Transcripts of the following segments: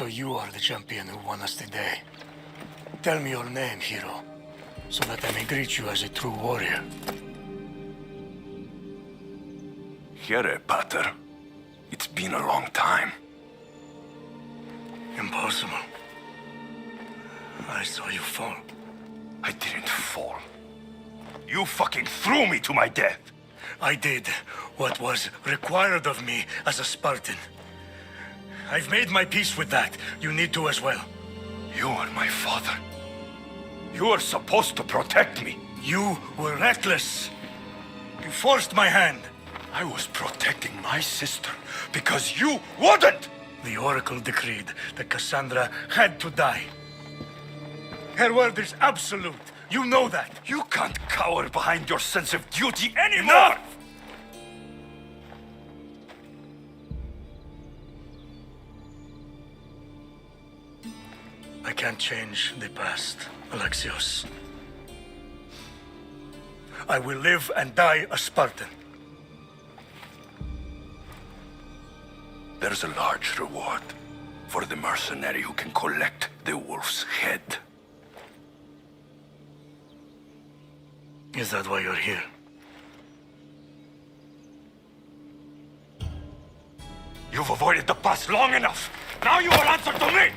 So you are the champion who won us today. Tell me your name, hero, so that I may greet you as a true warrior. Here, Pater. It's been a long time. Impossible. I saw you fall. I didn't fall. You fucking threw me to my death! I did what was required of me as a Spartan. I've made my peace with that. You need to as well. You are my father. You are supposed to protect me. You were reckless. You forced my hand. I was protecting my sister because you wouldn't! The Oracle decreed that Cassandra had to die. Her word is absolute. You know that. You can't cower behind your sense of duty anymore! Enough! I can't change the past, Alexios. I will live and die a Spartan. There's a large reward for the mercenary who can collect the wolf's head. Is that why you're here? You've avoided the past long enough. Now you will answer to me!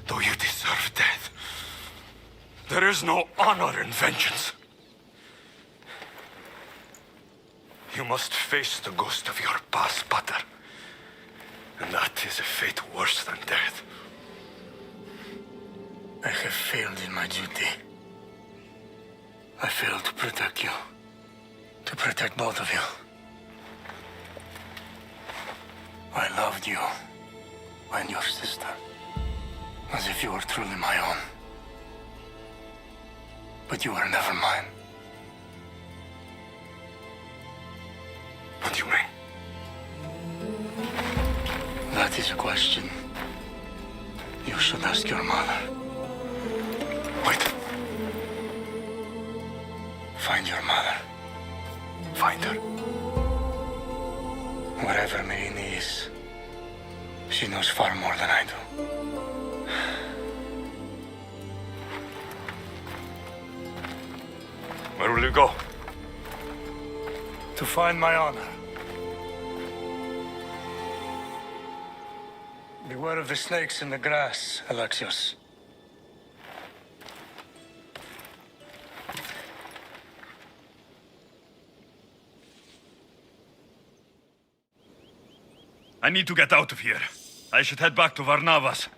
Though you deserve death, there is no honor in vengeance. You must face the ghost of your past, Pater. And that is a fate worse than death. I have failed in my duty. I failed to protect you. To protect both of you. I loved you and your sister as if you were truly my own. But you were never mine. What do you mean? That is a question you should ask your mother. Wait. Find your mother. Find her. Wherever Merini is, she knows far more than I do. Where will you go? To find my honor. Beware of the snakes in the grass, Alexios. I need to get out of here. I should head back to Varnavas.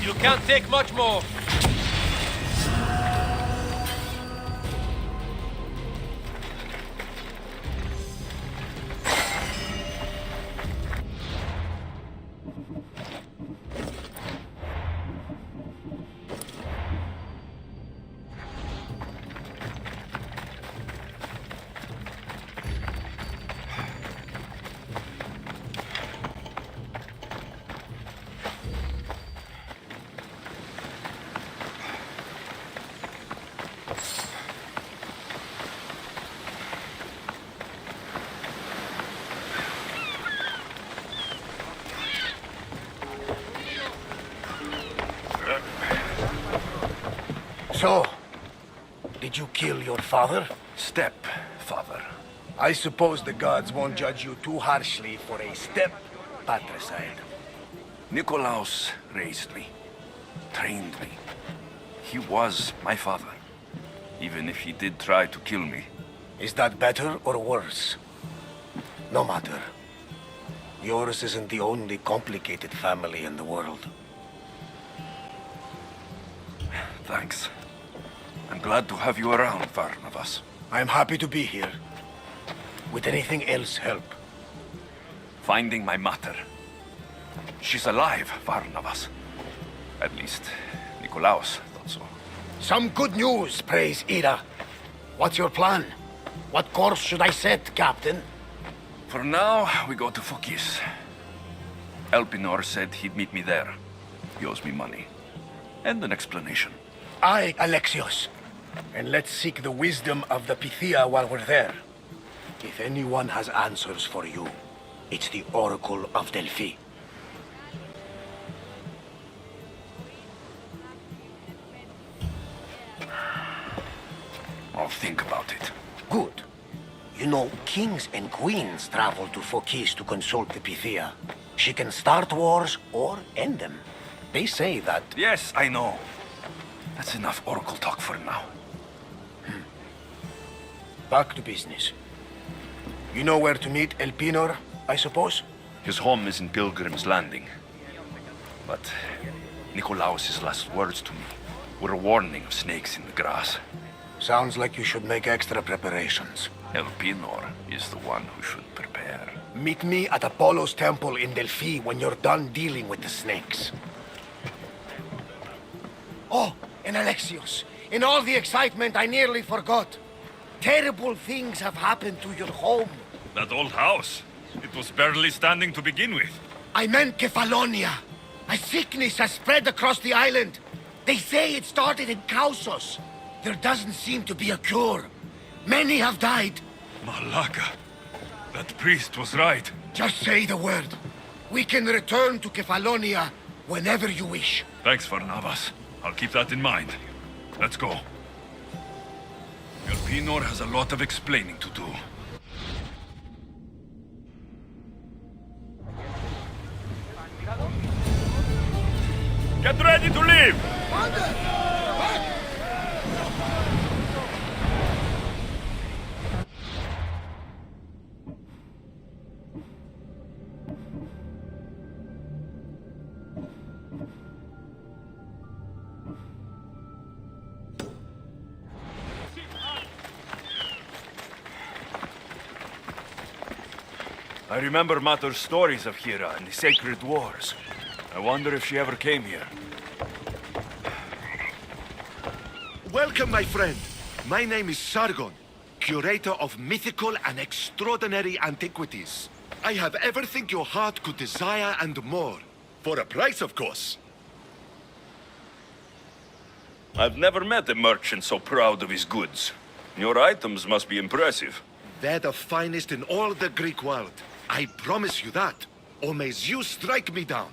You can't take much more. So, did you kill your father? Stepfather. I suppose the gods won't judge you too harshly for a patricide. Nikolaos raised me, trained me. He was my father, even if he did try to kill me. Is that better or worse? No matter. Yours isn't the only complicated family in the world. Thanks. I'm glad to have you around, Varnavas. I'm happy to be here. Would anything else help? Finding my mother. She's alive, Varnavas. At least, Nikolaos thought so. Some good news, praise Ira. What's your plan? What course should I set, Captain? For now, we go to Fokis. Elpenor said he'd meet me there. He owes me money. And an explanation. Aye, Alexios. And let's seek the wisdom of the Pythia while we're there. If anyone has answers for you, it's the Oracle of Delphi. I'll think about it. Good. You know, kings and queens travel to Fokis to consult the Pythia. She can start wars or end them. They say that... Yes, I know. That's enough oracle talk for now. Back to business. You know where to meet Elpenor, I suppose? His home is in Pilgrim's Landing. But Nikolaos' last words to me were a warning of snakes in the grass. Sounds like you should make extra preparations. Elpenor is the one who should prepare. Meet me at Apollo's temple in Delphi when you're done dealing with the snakes. Oh, and Alexios, in all the excitement I nearly forgot. Terrible things have happened to your home. That old house. It was barely standing to begin with. I meant Kefalonia. A sickness has spread across the island. They say it started in Kausos. There doesn't seem to be a cure. Many have died. Malaka. That priest was right. Just say the word. We can return to Kefalonia whenever you wish. Thanks, Varnavas. I'll keep that in mind. Let's go. Elpenor has a lot of explaining to do. Get ready to leave! I remember Mater's stories of Hera and the sacred wars. I wonder if she ever came here. Welcome, my friend. My name is Sargon, curator of mythical and extraordinary antiquities. I have everything your heart could desire and more. For a price, of course. I've never met a merchant so proud of his goods. Your items must be impressive. They're the finest in all the Greek world. I promise you that. Or may Zeus strike me down.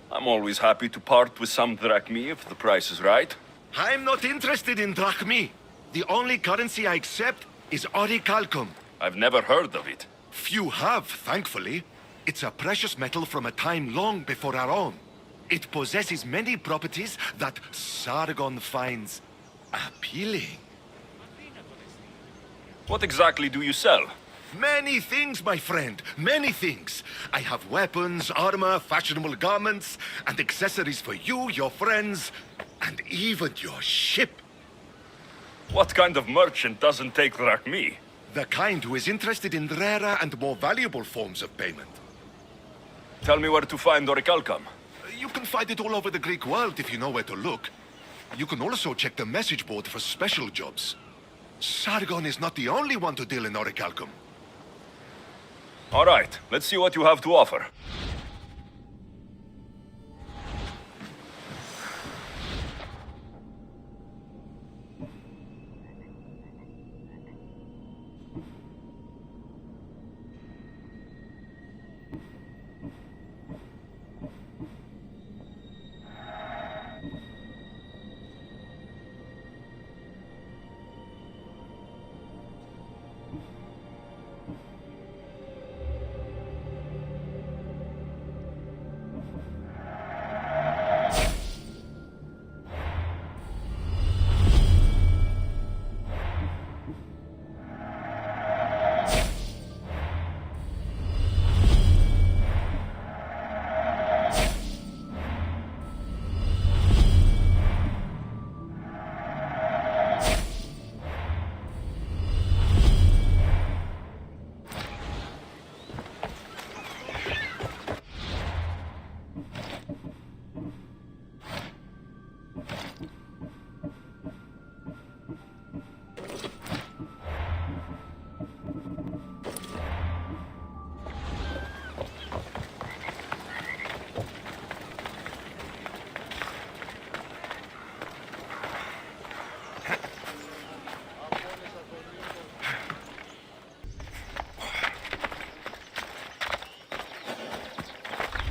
I'm always happy to part with some drachmi if the price is right. I'm not interested in drachmi. The only currency I accept is orichalcum. I've never heard of it. Few have, thankfully. It's a precious metal from a time long before our own. It possesses many properties that Sargon finds appealing. What exactly do you sell? Many things, my friend. Many things. I have weapons, armor, fashionable garments, and accessories for you, your friends, and even your ship. What kind of merchant doesn't take drachmi? The kind who is interested in rarer and more valuable forms of payment. Tell me where to find orichalcum. You can find it all over the Greek world if you know where to look. You can also check the message board for special jobs. Sargon is not the only one to deal in orichalcum. All right, let's see what you have to offer.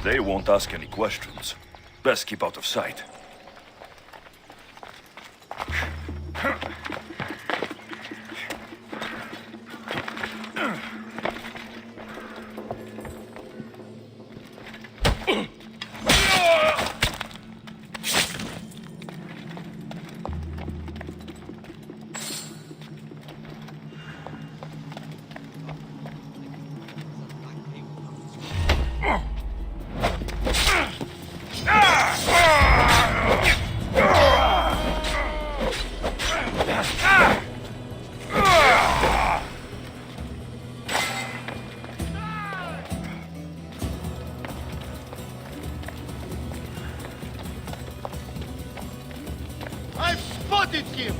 They won't ask any questions. Best keep out of sight. I've spotted him!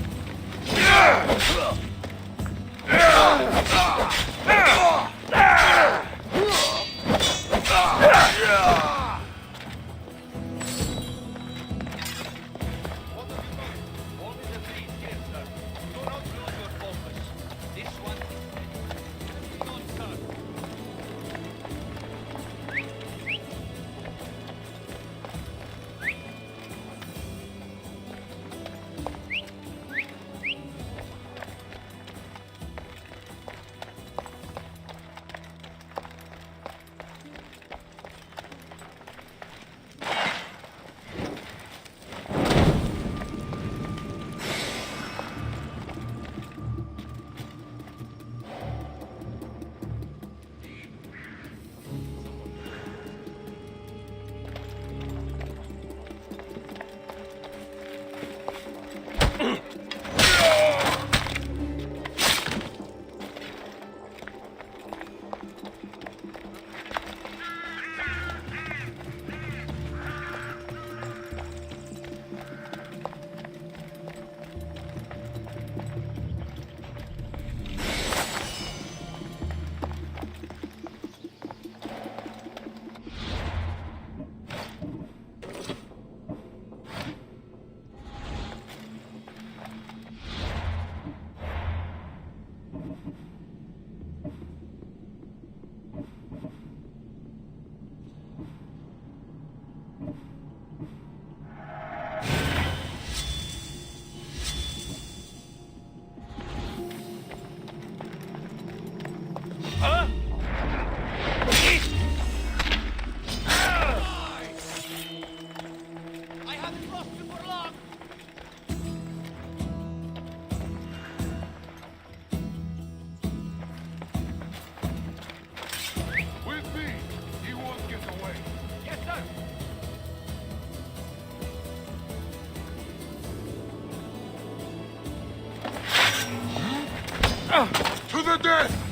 To the death!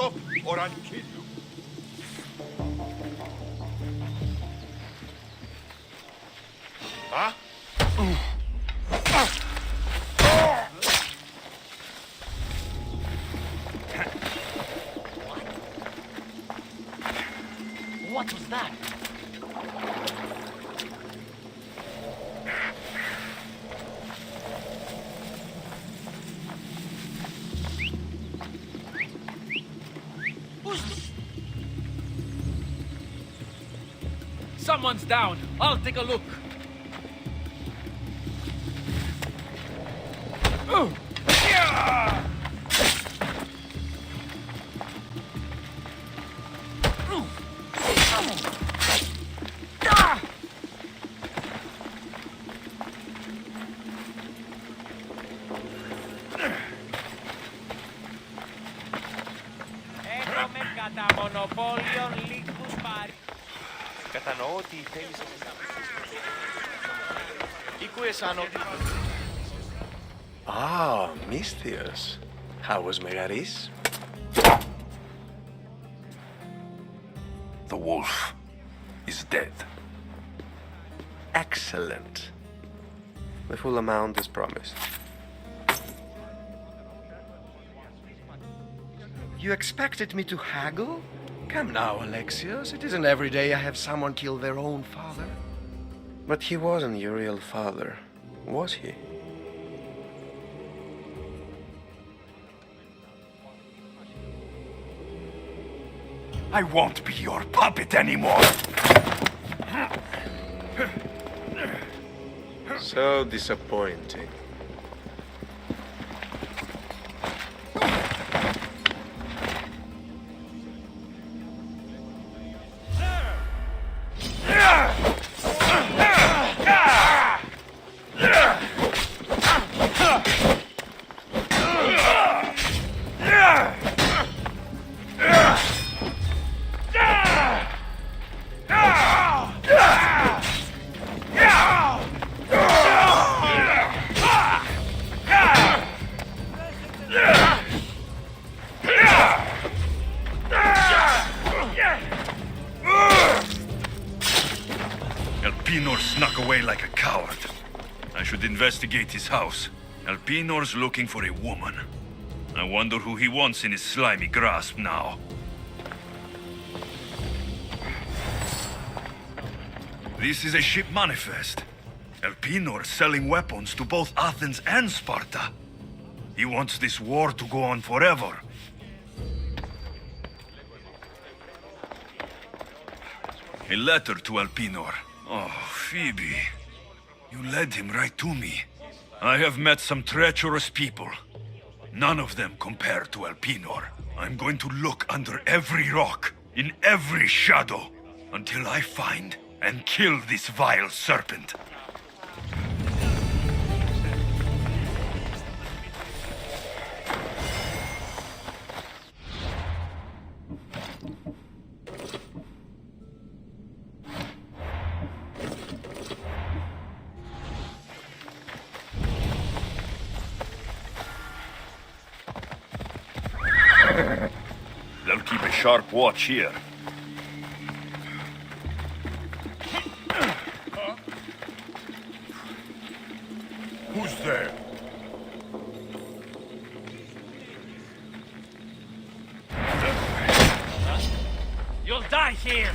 stop or I'll kill you. Huh? What was that? Someone's down. I'll take a look. Έχουμε κατά μονοπόλιον λίγους Κατανοώ ότι θέλεις... Ήκουες ότι... Ah, Misthios. How was Megaris? The wolf is dead. Excellent. The full amount is promised. You expected me to haggle? Come now, Alexios. It isn't every day I have someone kill their own father. But he wasn't your real father, was he? I won't be your puppet anymore. So disappointing. Elpenor snuck away like a coward. I should investigate his house. Elpenor's looking for a woman. I wonder who he wants in his slimy grasp now. This is a ship manifest. Elpenor selling weapons to both Athens and Sparta. He wants this war to go on forever. A letter to Elpenor. Oh, Phoebe. You led him right to me. I have met some treacherous people. None of them compare to Elpenor. I'm going to look under every rock, in every shadow, until I find and kill this vile serpent. They'll keep a sharp watch here. Who's there? You'll die here!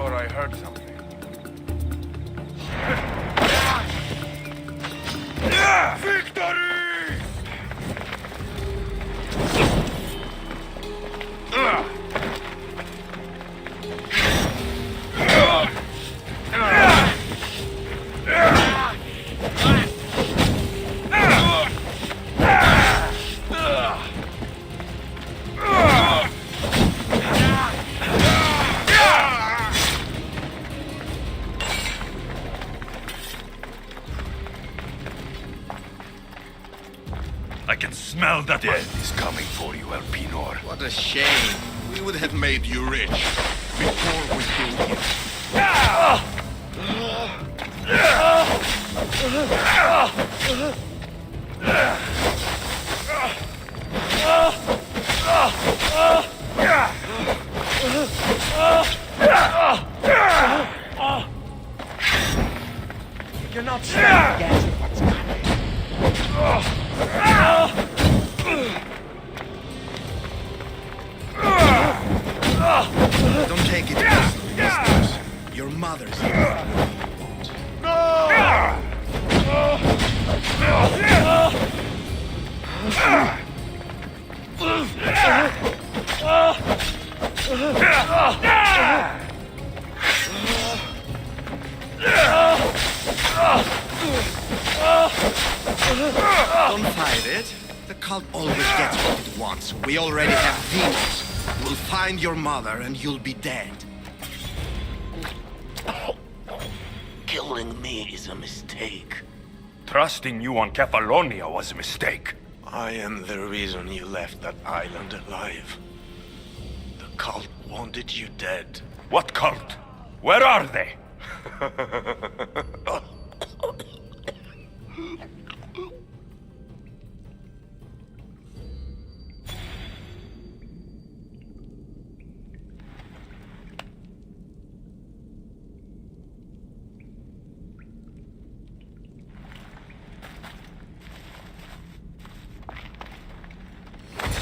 sure I heard something. Victory! I can smell that death is coming for you, Elpenor. What a shame. We would have made you rich before we killed you. You're not stand against what's coming. Don't take it personally, mistress. Your mother's here. Don't fight it. The cult always gets what it wants. We already have demons. We'll find your mother and you'll be dead. Killing me is a mistake. Trusting you on Kefalonia was a mistake. I am the reason you left that island alive. The cult wanted you dead. What cult? Where are they?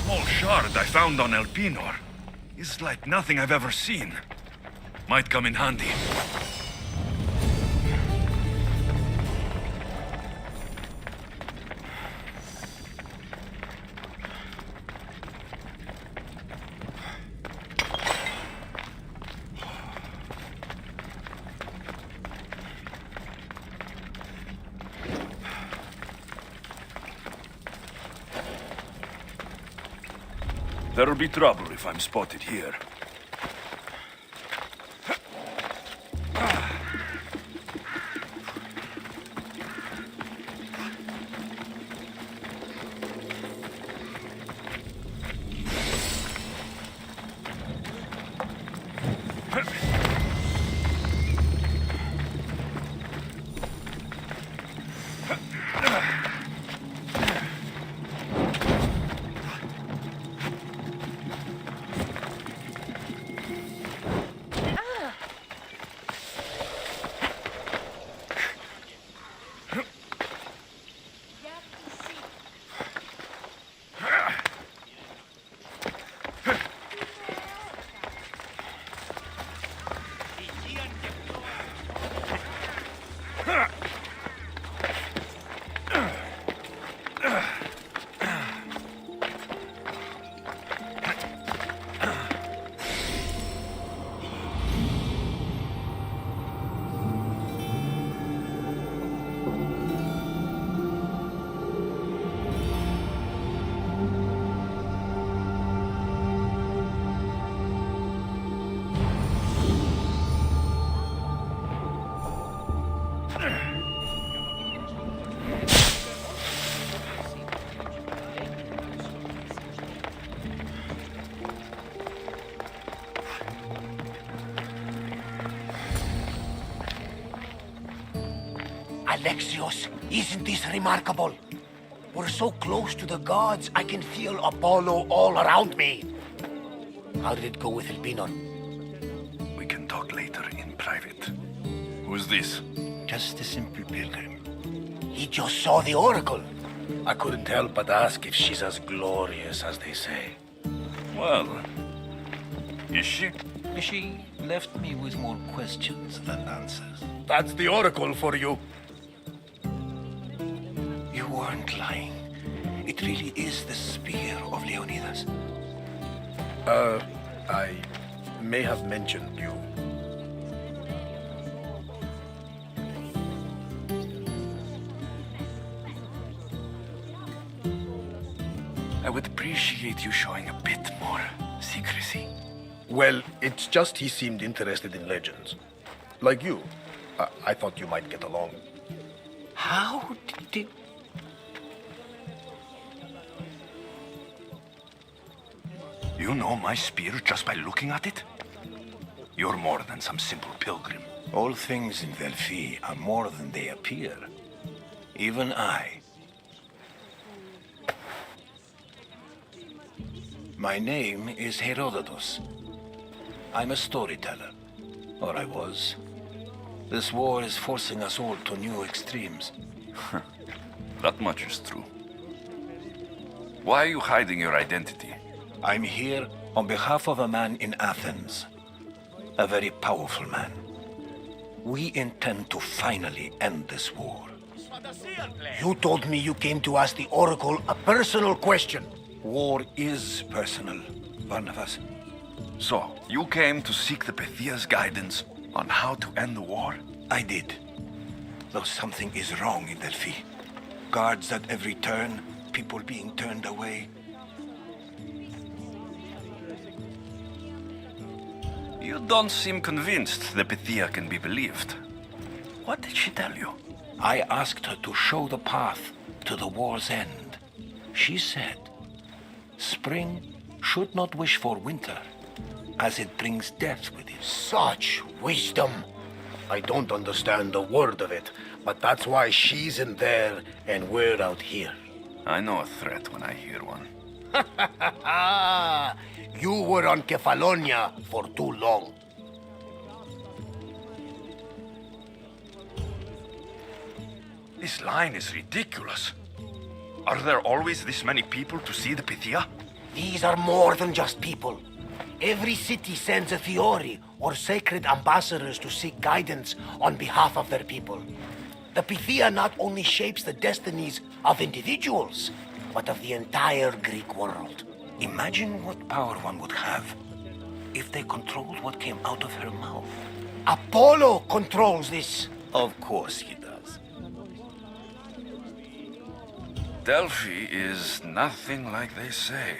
Small shard I found on Elpenor is like nothing I've ever seen. Might come in handy. There'll be trouble if I'm spotted here. Alexios, isn't this remarkable? We're so close to the gods, I can feel Apollo all around me. How did it go with Elpenor? We can talk later in private. Who's this? Just a simple pilgrim. He just saw the oracle. I couldn't help but ask if she's as glorious as they say. Well, Is she? She left me with more questions than answers. That's the Oracle for you. You weren't lying. It really is the spear of Leonidas. I may have mentioned you. I would appreciate you showing a bit more secrecy. Well, it's just he seemed interested in legends. Like you. I thought you might get along. How did... You know my spear just by looking at it? You're more than some simple pilgrim. All things in Delphi are more than they appear. Even I. My name is Herodotus. I'm a storyteller. Or I was. This war is forcing us all to new extremes. That much is true. Why are you hiding your identity? I'm here on behalf of a man in Athens. A very powerful man. We intend to finally end this war. You told me you came to ask the Oracle a personal question. War is personal, Barnabas. So, you came to seek the Pythia's guidance on how to end the war? I did. Though something is wrong in Delphi. Guards at every turn, people being turned away. You don't seem convinced the Pythia can be believed. What did she tell you? I asked her to show the path to the war's end. She said, spring should not wish for winter, as it brings death with it. Such wisdom. I don't understand a word of it, but that's why she's in there and we're out here. I know a threat when I hear one. You were on Kefalonia for too long. This line is ridiculous. Are there always this many people to see the Pythia? These are more than just people. Every city sends a Fiori or sacred ambassadors to seek guidance on behalf of their people. The Pythia not only shapes the destinies of individuals, but of the entire Greek world. Imagine what power one would have if they controlled what came out of her mouth. Apollo controls this. Of course he does. Delphi is nothing like they say.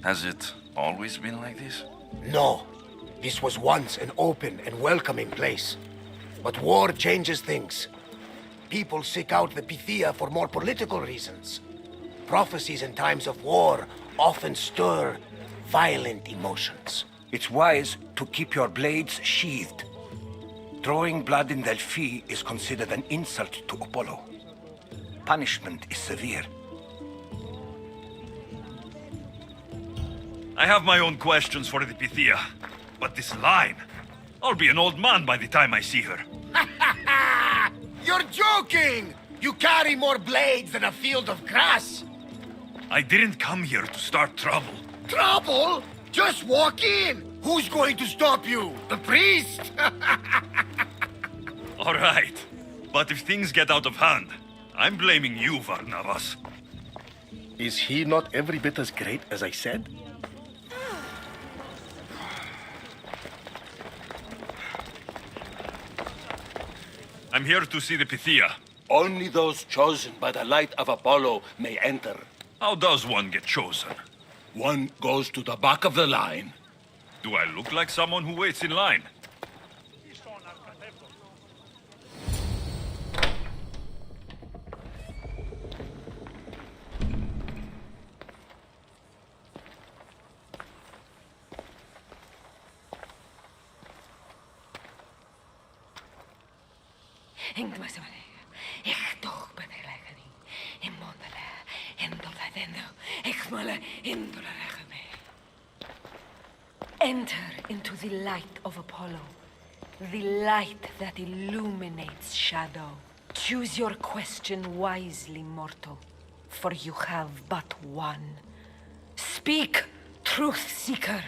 Has it always been like this? No. This was once an open and welcoming place. But war changes things. People seek out the Pythia for more political reasons. Prophecies in times of war often stir violent emotions. It's wise to keep your blades sheathed. Drawing blood in Delphi is considered an insult to Apollo. Punishment is severe. I have my own questions for the Pythia. But this line... I'll be an old man by the time I see her. You're joking! You carry more blades than a field of grass. I didn't come here to start trouble. Trouble? Just walk in. Who's going to stop you? The priest? All right. But if things get out of hand, I'm blaming you, Varnavas. Is he not every bit as great as I said? I'm here to see the Pythia. Only those chosen by the light of Apollo may enter. How does one get chosen? One goes to the back of the line. Do I look like someone who waits in line? Enter into the light of Apollo, the light that illuminates shadow. Choose your question wisely, mortal, for you have but one. Speak, truth seeker.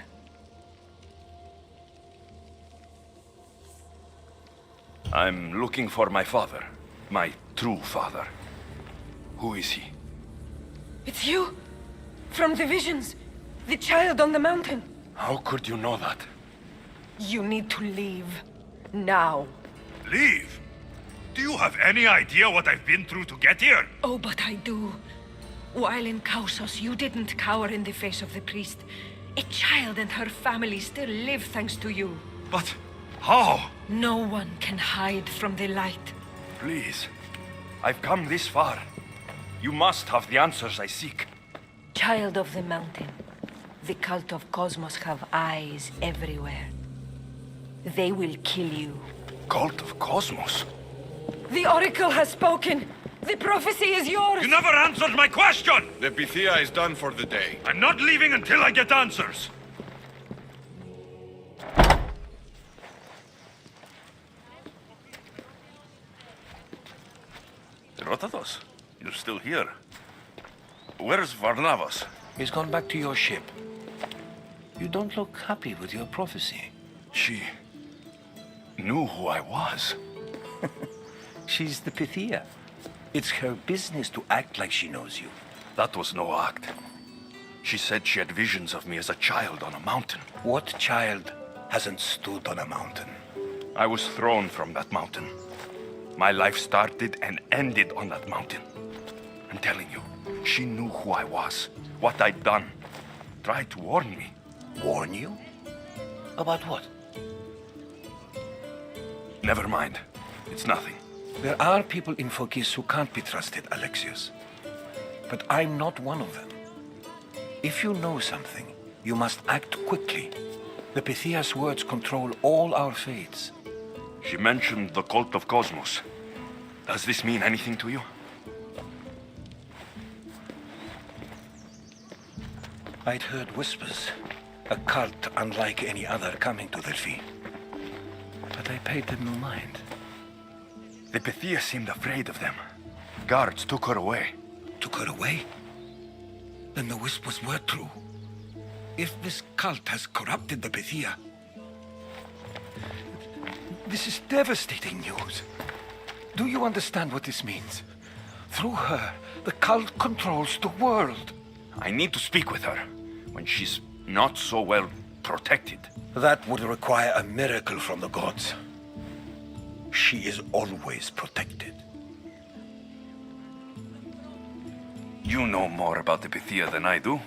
I'm looking for my father. My true father. Who is he? It's you! From the visions! The child on the mountain! How could you know that? You need to leave. Now. Leave? Do you have any idea what I've been through to get here? Oh, but I do. While in Kausos, you didn't cower in the face of the priest. A child and her family still live thanks to you. But how? No one can hide from the light. Please. I've come this far. You must have the answers I seek. Child of the mountain, the cult of Cosmos have eyes everywhere. They will kill you. Cult of Cosmos? The Oracle has spoken! The prophecy is yours! You never answered my question! The Pythia is done for the day. I'm not leaving until I get answers! Rotados, you're still here. Where's Varnavas? He's gone back to your ship. You don't look happy with your prophecy. She knew who I was. She's the Pythia. It's her business to act like she knows you. That was no act. She said she had visions of me as a child on a mountain. What child hasn't stood on a mountain? I was thrown from that mountain. My life started and ended on that mountain. I'm telling you, she knew who I was, what I'd done. Tried to warn me. Warn you? About what? Never mind. It's nothing. There are people in Phokis who can't be trusted, Alexios. But I'm not one of them. If you know something, you must act quickly. The Pythia's words control all our fates. She mentioned the cult of Cosmos. Does this mean anything to you? I'd heard whispers. A cult unlike any other coming to Delphi. But I paid them no mind. The Pythia seemed afraid of them. Guards took her away. Took her away? Then the whispers were true. If this cult has corrupted the Pythia... This is devastating news. Do you understand what this means? Through her, the cult controls the world. I need to speak with her when she's not so well protected. That would require a miracle from the gods. She is always protected. You know more about the Pythia than I do.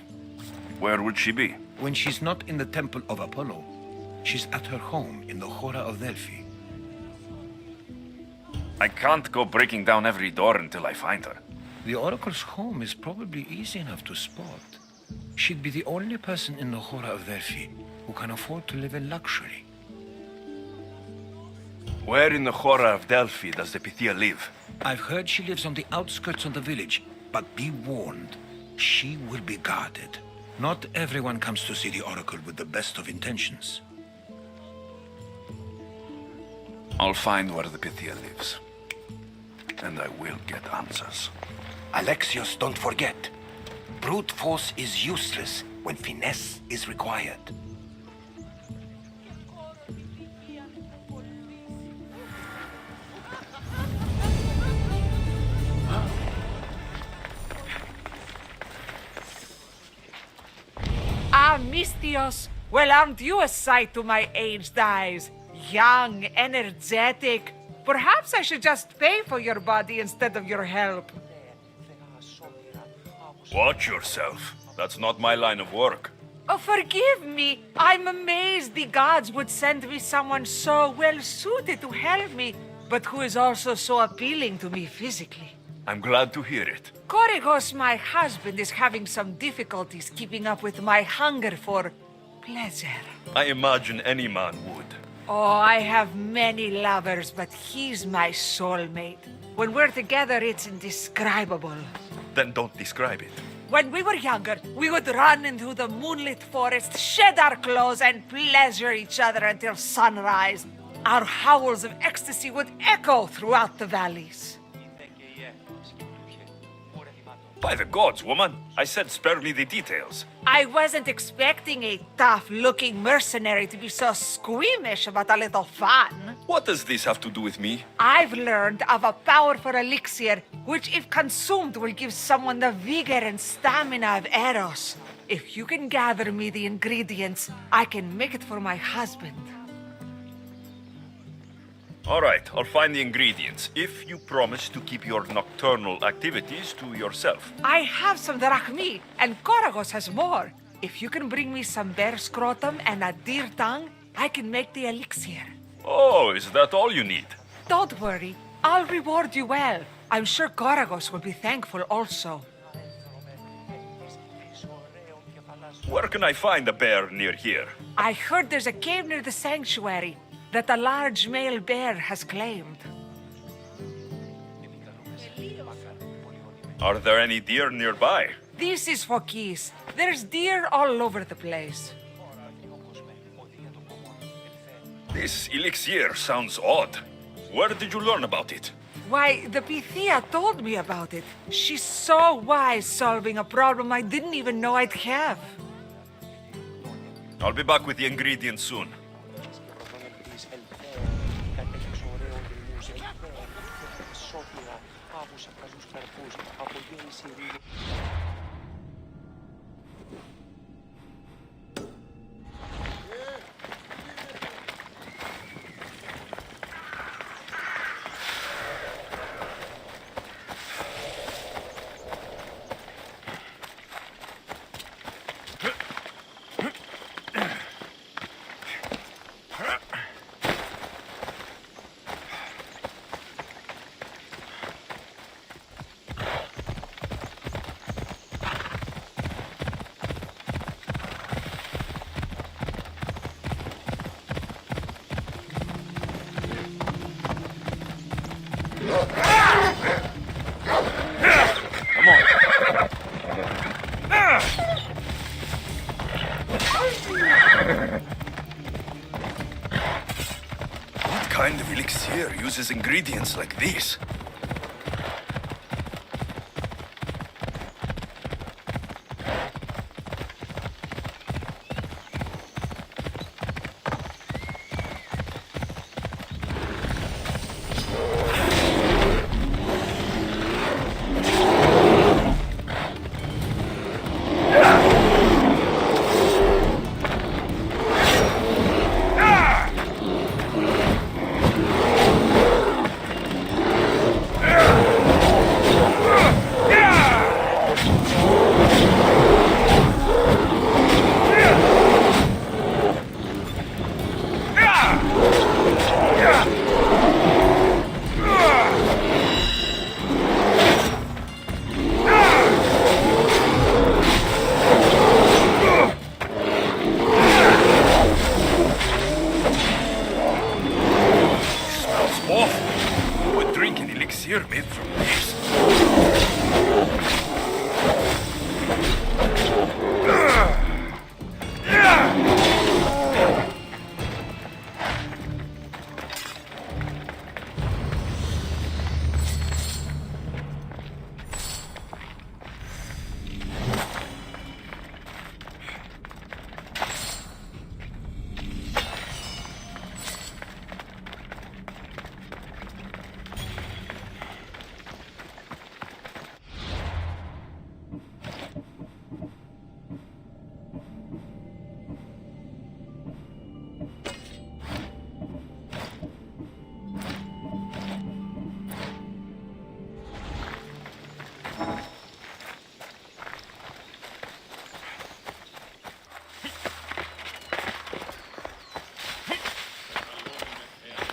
Where would she be? When she's not in the temple of Apollo, she's at her home in the Hora of Delphi. I can't go breaking down every door until I find her. The Oracle's home is probably easy enough to spot. She'd be the only person in the Hora of Delphi who can afford to live in luxury. Where in the Hora of Delphi does the Pythia live? I've heard she lives on the outskirts of the village, but be warned, she will be guarded. Not everyone comes to see the Oracle with the best of intentions. I'll find where the Pythia lives. And I will get answers. Alexios, don't forget. Brute force is useless when finesse is required. Ah, Mystios. Well, aren't you a sight to my aged eyes? Young, energetic. Perhaps I should just pay for your body instead of your help. Watch yourself. That's not my line of work. Oh, forgive me. I'm amazed the gods would send me someone so well-suited to help me, but who is also so appealing to me physically. I'm glad to hear it. Korygos, my husband, is having some difficulties keeping up with my hunger for pleasure. I imagine any man would. Oh, I have many lovers, but he's my soulmate. When we're together, it's indescribable. Then don't describe it. When we were younger, we would run into the moonlit forest, shed our clothes, and pleasure each other until sunrise. Our howls of ecstasy would echo throughout the valleys. By the gods, woman. I said spare me the details. I wasn't expecting a tough-looking mercenary to be so squeamish about a little fun. What does this have to do with me? I've learned of a powerful elixir, which if consumed will give someone the vigor and stamina of Eros. If you can gather me the ingredients, I can make it for my husband. All right, I'll find the ingredients, if you promise to keep your nocturnal activities to yourself. I have some drachmi, and Koragos has more. If you can bring me some bear scrotum and a deer tongue, I can make the elixir. Oh, is that all you need? Don't worry, I'll reward you well. I'm sure Koragos will be thankful also. Where can I find a bear near here? I heard there's a cave near the sanctuary that a large male bear has claimed. Are there any deer nearby? This is Fokis. There's deer all over the place. This elixir sounds odd. Where did you learn about it? Why, the Pythia told me about it. She's so wise solving a problem I didn't even know I'd have. I'll be back with the ingredients soon. What kind of elixir uses ingredients like these? Made from this.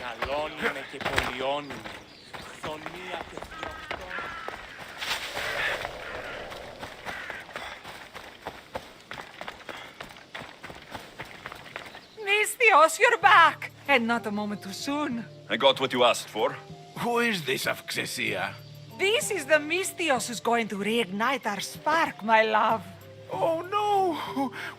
Γαλώνουμε και πολιώνουμε. Χθονία και φλοκτό. Misthios, you're back! And not a moment too soon. I got what you asked for. Who is this Avxesia? This is the Misthios who's going to reignite our spark, my love. Oh no!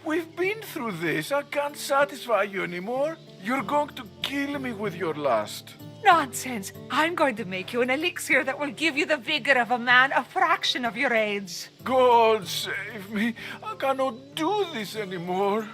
We've been through this. I can't satisfy you anymore. You're going to kill me with your lust. Nonsense. I'm going to make you an elixir that will give you the vigor of a man a fraction of your age. God save me. I cannot do this anymore.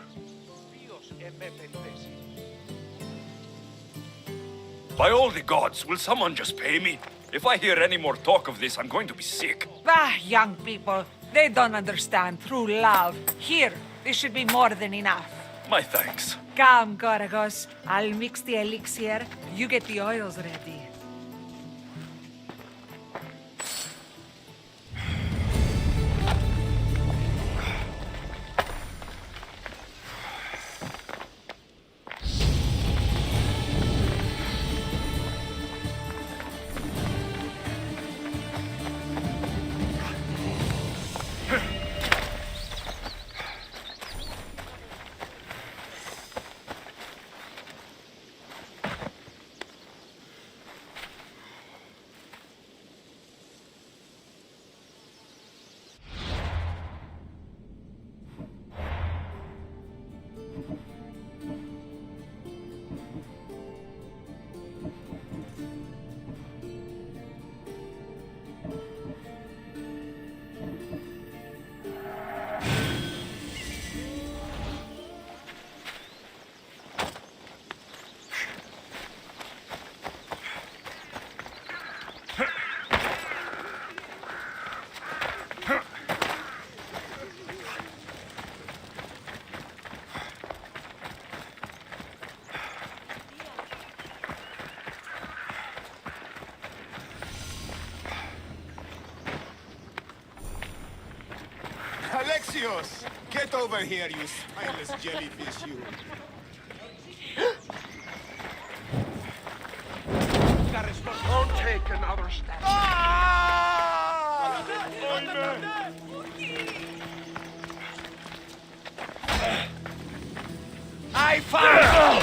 By all the gods, will someone just pay me? If I hear any more talk of this, I'm going to be sick. Bah, young people. They don't understand true love. Here, this should be more than enough. My thanks. Come, Gorgos. I'll mix the elixir. You get the oils ready. Alexios! Get over here, you spineless jellyfish, you. Don't take another step. I found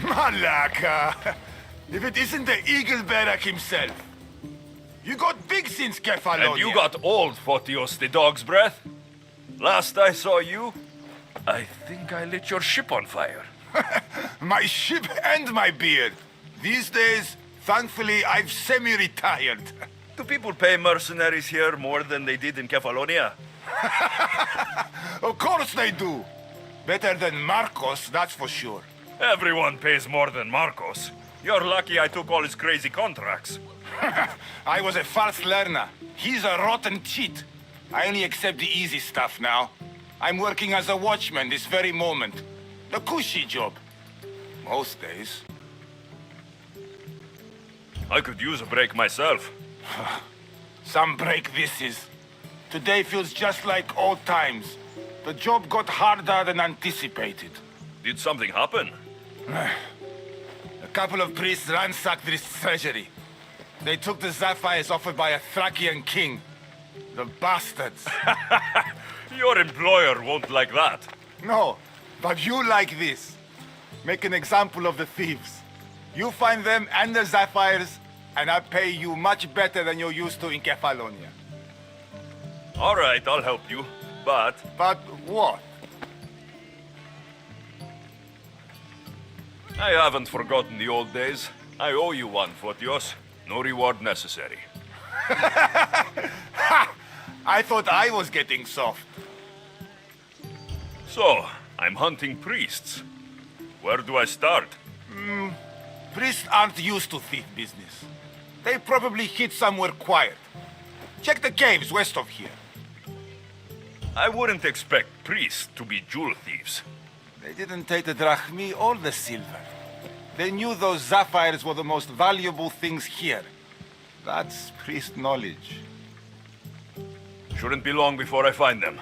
Malaka! If it isn't the Eagle Barrack himself. You got big since Kefalonia. And you got old, Photios the dog's breath. Last I saw you, I think I lit your ship on fire. My ship and my beard. These days, thankfully, I've semi-retired. Do people pay mercenaries here more than they did in Kefalonia? Of course they do. Better than Marcos, that's for sure. Everyone pays more than Marcos. You're lucky I took all his crazy contracts. I was a fast learner. He's a rotten cheat. I only accept the easy stuff now. I'm working as a watchman this very moment. The cushy job. Most days. I could use a break myself. Some break this is. Today feels just like old times. The job got harder than anticipated. Did something happen? A couple of priests ransacked this treasury. They took the sapphires offered by a Thracian king. The bastards. Your employer won't like that. No, but you like this. Make an example of the thieves. You find them and the sapphires, and I pay you much better than you're used to in Kefalonia. All right, I'll help you. But But what? I haven't forgotten the old days. I owe you one, Photios. No reward necessary. I thought I was getting soft. So, I'm hunting priests. Where do I start? Priests aren't used to thief business. They probably hid somewhere quiet. Check the caves west of here. I wouldn't expect priests to be jewel thieves. They didn't take the drachmi or the silver. They knew those sapphires were the most valuable things here. That's priest knowledge. Shouldn't be long before I find them.